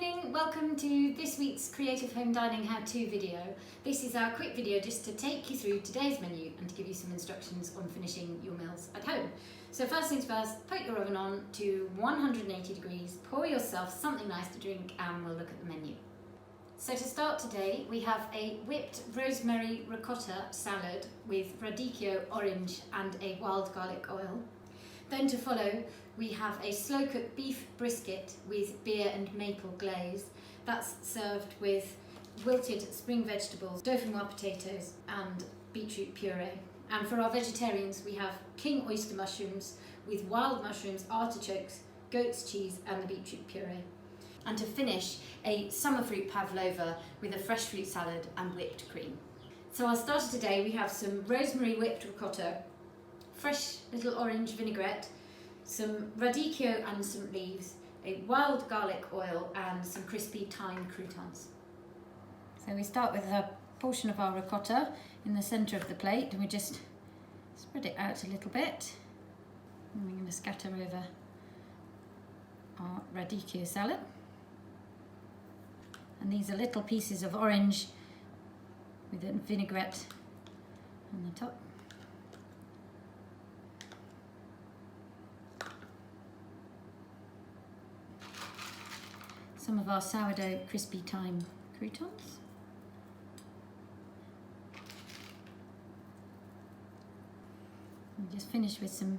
morning, welcome to this week's Creative Home Dining How-To video. This is our quick video just to take you through today's menu and to give you some instructions on finishing your meals at home. So first things first, put your oven on to 180 degrees, pour yourself something nice to drink and we'll look at the menu. So to start today, we have a whipped rosemary ricotta salad with radicchio orange and a wild garlic oil. Then to follow, we have a slow-cooked beef brisket with beer and maple glaze. That's served with wilted spring vegetables, dauphinoise potatoes and beetroot puree. And for our vegetarians, we have king oyster mushrooms with wild mushrooms, artichokes, goat's cheese and the beetroot puree. And to finish, a summer fruit pavlova with a fresh fruit salad and whipped cream. So our starter today, we have some rosemary whipped ricotta, fresh little orange vinaigrette, some radicchio and some leaves, a wild garlic oil and some crispy thyme croutons. So we start with a portion of our ricotta in the centre of the plate and we just spread it out a little bit. And we're going to scatter over our radicchio salad. And these are little pieces of orange with a vinaigrette on the top. Some of our sourdough crispy thyme croutons. And just finish with some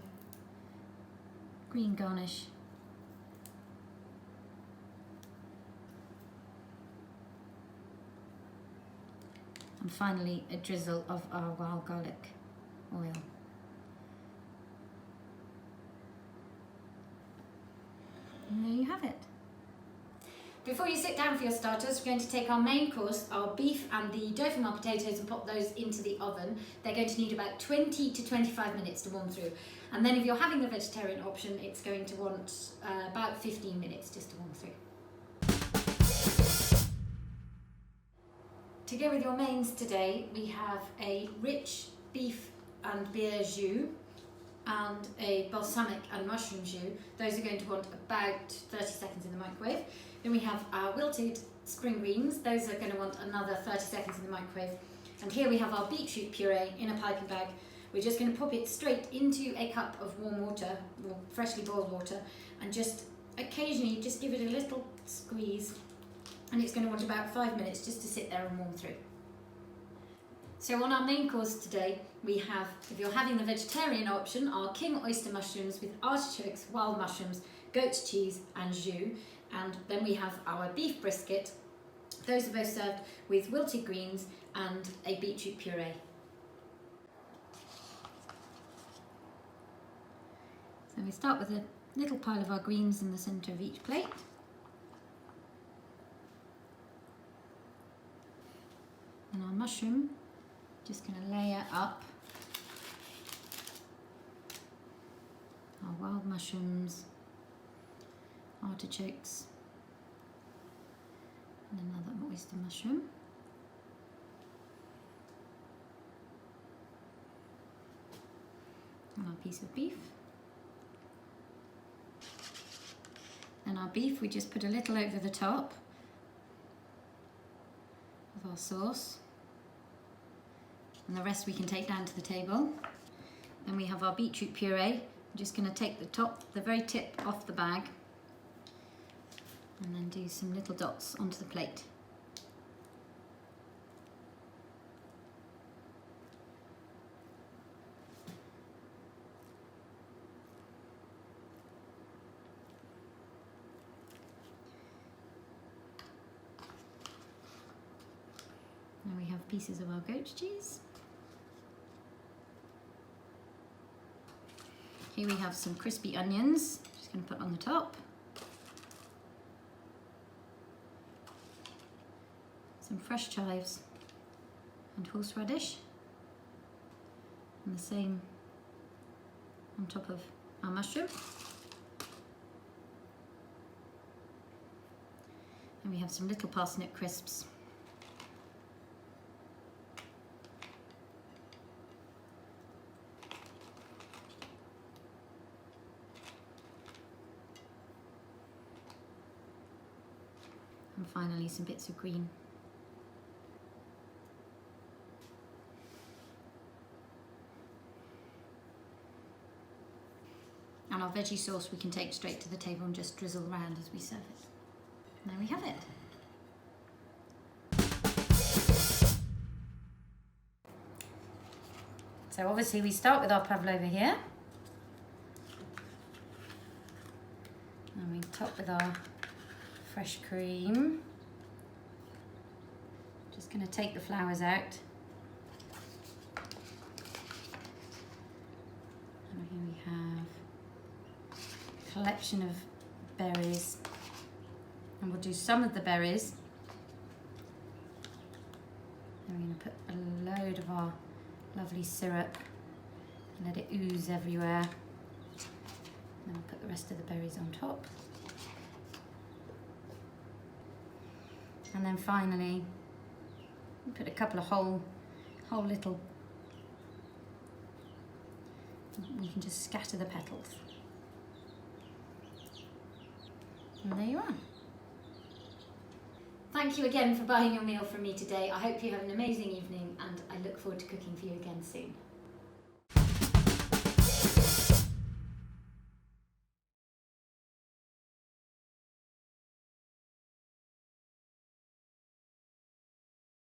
green garnish. And finally a drizzle of our wild garlic oil. And there you have it. Before you sit down for your starters, we're going to take our main course, our beef and the dauphinoise potatoes, and pop those into the oven. They're going to need about 20 to 25 minutes to warm through. And then if you're having the vegetarian option, it's going to want about 15 minutes just to warm through. To go with your mains today, we have a rich beef and beer jus and a balsamic and mushroom jus. Those are going to want about 30 seconds in the microwave. Then we have our wilted spring greens. Those are going to want another 30 seconds in the microwave. And here we have our beetroot puree in a piping bag. We're just going to pop it straight into a cup of warm water, or freshly boiled water, and just occasionally just give it a little squeeze. And it's going to want about 5 minutes just to sit there and warm through. So on our main course today, we have, if you're having the vegetarian option, our king oyster mushrooms with artichokes, wild mushrooms, goat's cheese and jus. And then we have our beef brisket. Those are both served with wilted greens and a beetroot puree. So we start with a little pile of our greens in the centre of each plate. And our mushroom, just going to layer up our wild mushrooms, artichokes, and another oyster mushroom. And our piece of beef. And our beef, we just put a little over the top of our sauce. And the rest we can take down to the table. Then we have our beetroot puree. I'm just going to take the very tip off the bag and then do some little dots onto the plate. Now we have pieces of our goat's cheese. Here we have some crispy onions, just going to put on the top. Some fresh chives and horseradish. And the same on top of our mushroom. And we have some little parsnip crisps. And finally some bits of green. And our veggie sauce we can take straight to the table and just drizzle around as we serve it. And there we have it. So obviously we start with our pavlova here. And we top with our fresh cream. Just going to take the flowers out. And here we have a collection of berries. And we'll do some of the berries. And we're going to put a load of our lovely syrup and let it ooze everywhere. And we'll put the rest of the berries on top. And then finally, we'll put a couple of whole little, you can just scatter the petals. And there you are. Thank you again for buying your meal from me today. I hope you have an amazing evening and I look forward to cooking for you again soon.